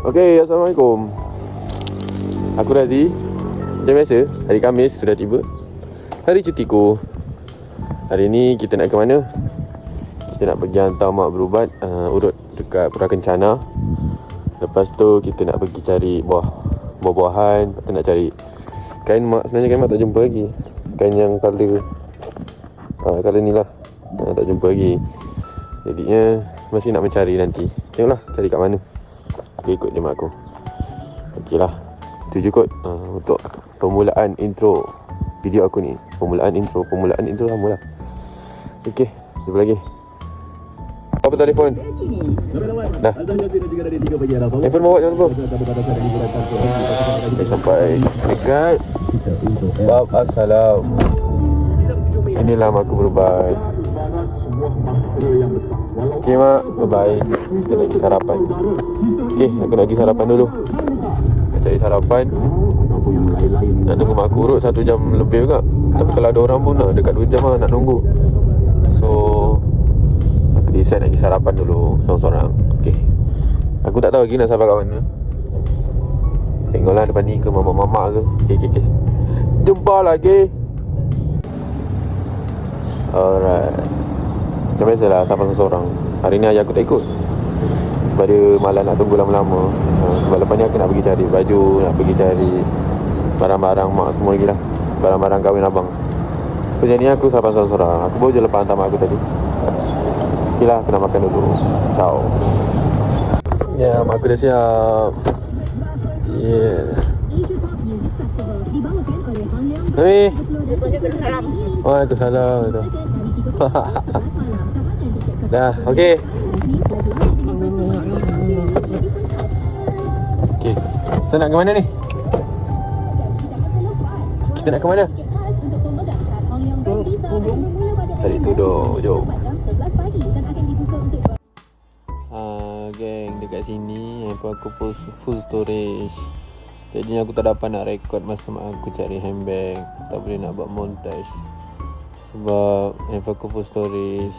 Okay, Assalamualaikum. Aku Razi. Macam biasa, hari Khamis sudah tiba. Hari cutiku. Hari ni kita nak ke mana? Kita nak pergi hantar mak berubat, urut dekat Pura Kencana. Lepas tu kita nak pergi cari buah-buahan. Lepas tu nak cari kain mak. Sebenarnya kain mak tak jumpa lagi. Kain yang colour ni lah, tak jumpa lagi. Jadinya masih nak mencari nanti. Tengoklah cari kat mana. Okay, ikut je mak aku. Okey lah, itu je kot untuk permulaan intro video aku ni. Permulaan intro lama lah. Okay, jumpa lagi. Apa telefon? Dah. Handphone bawa jangan lupa. Okay, sampai dekat bab assalam. Sinilah mak aku berubat. Okay mak, bye-bye. Kita nak pergi sarapan. Okay, aku nak pergi sarapan dulu. Nak cari sarapan. Nak tunggu mak aku urut 1 jam lebih juga. Tapi kalau ada orang pun nak dekat 2 jam lah nak tunggu. So aku decide nak pergi sarapan dulu seorang-seorang. Okay, aku tak tahu lagi nak sampai kat mana. Tengoklah depan ni ke mamak-mamak ke. Okay. Jumpa lagi. Alright. Macam biasalah sarapan seorang. Hari ni ayah aku tak ikut sebab dia malas nak tunggu lama-lama. Sebab lepas ni aku nak pergi cari baju, nak pergi cari barang-barang mak semua lagi lah. Barang-barang kahwin abang. So jadi ni aku sarapan seorang-seorang. Aku baru je lepas hantar mak aku tadi. Okay lah, aku nak makan dulu. Ciao. Ya, mak aku dah siap. Yeah. Mami. Waalaikumsalam. Dah, okey. Okey. So nak ke mana ni? Kita nak ke mana? Cari tudung, jom. Geng, dekat sini handphone aku full storage. Jadi aku tak dapat nak record masa mak aku cari handbag. Tak boleh nak buat montage sebab handphone aku full storage.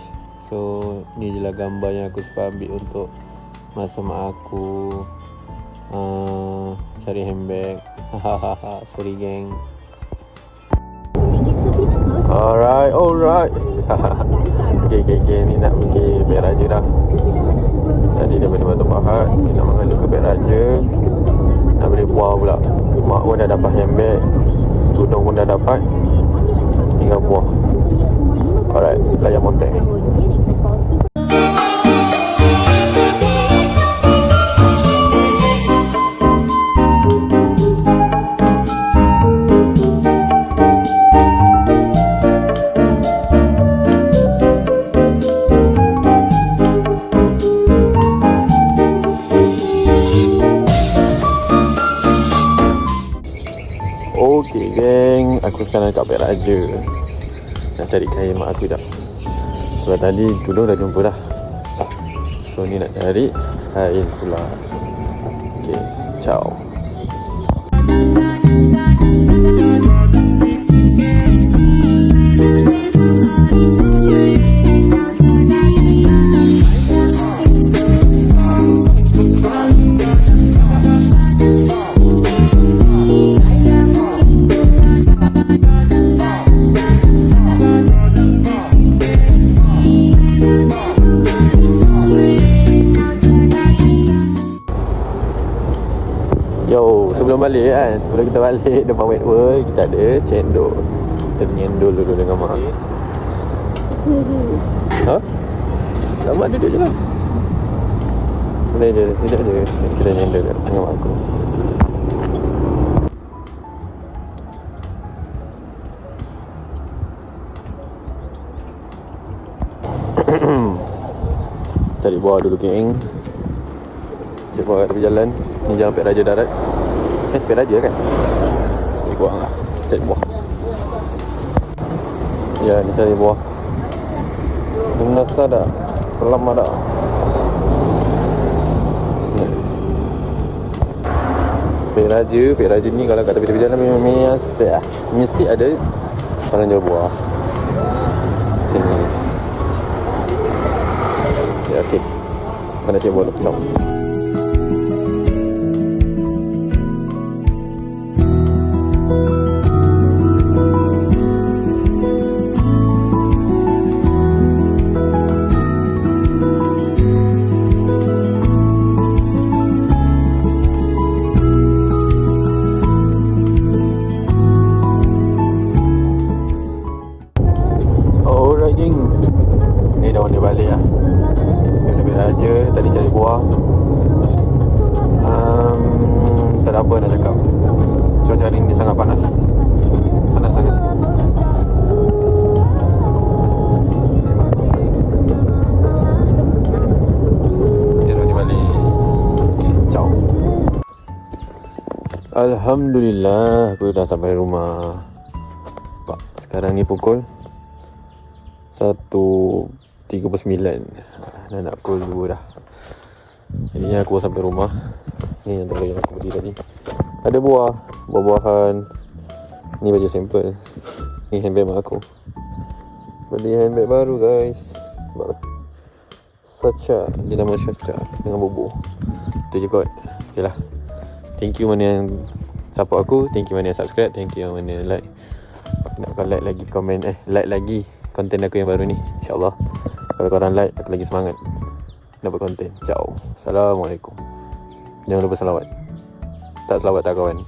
So ni je lah gambar yang aku sempat ambil untuk masa mak aku cari handbag. Sorry geng. Alright. Okay, ni nak pergi Beg Raja dah. Tadi daripada Batu Pahat kita nak mengalir ke Beg Raja. Nak beli buah pula. Mak pun dah dapat handbag, tudung pun dah dapat, tinggal buah. Alright, layan montek ni. Okay geng, aku sekarang dekat Beg Raja. Nak cari kain mak aku jap. Sebab tadi tudung dah jumpa dah. So ni nak cari kain pula. Okay, ciao. Yo, sebelum balik kan, sebelum kita balik depan Wet World, kita ada cendol. Kita nyendol dulu dengan mak. Ha? Tak mak duduk je lah. Boleh je, sedap je. Kita nyendol dengan mak aku. Cari buah dulu geng. Cari buah kat tepi jalan. Ni jalan Beg Raja Darat. Beg Raja kan? Ni kurang lah. Cari buah. Ya, ni cari buah. Ni nasa dah. Lama dah. Beg Raja ni kalau kat tepi-tepi jalan memang mesti ada orang jual buah. Sini. Ya, okey. Mana cari buah dulu. Jom. Alhamdulillah, aku dah sampai rumah. Pak, sekarang ni pukul 1.39. Dah nak pukul 2 dah. Jadi aku sampai rumah. Ni antara yang aku beli tadi. Ada buah-buahan. Ni baju sampel. Ni handbag mak aku. Beli handbag baru guys. Sacha, dia nama Sacha dengan bobo. Itu je kot. Okay lah. Thank you mana yang support aku. Thank you mana yang subscribe. Thank you mana yang like. Nak kau like lagi komen like lagi konten aku yang baru ni, InsyaAllah. Kalau korang like, aku lagi semangat dapat konten. Ciao. Assalamualaikum. Jangan lupa selawat. Tak selawat tak kawan.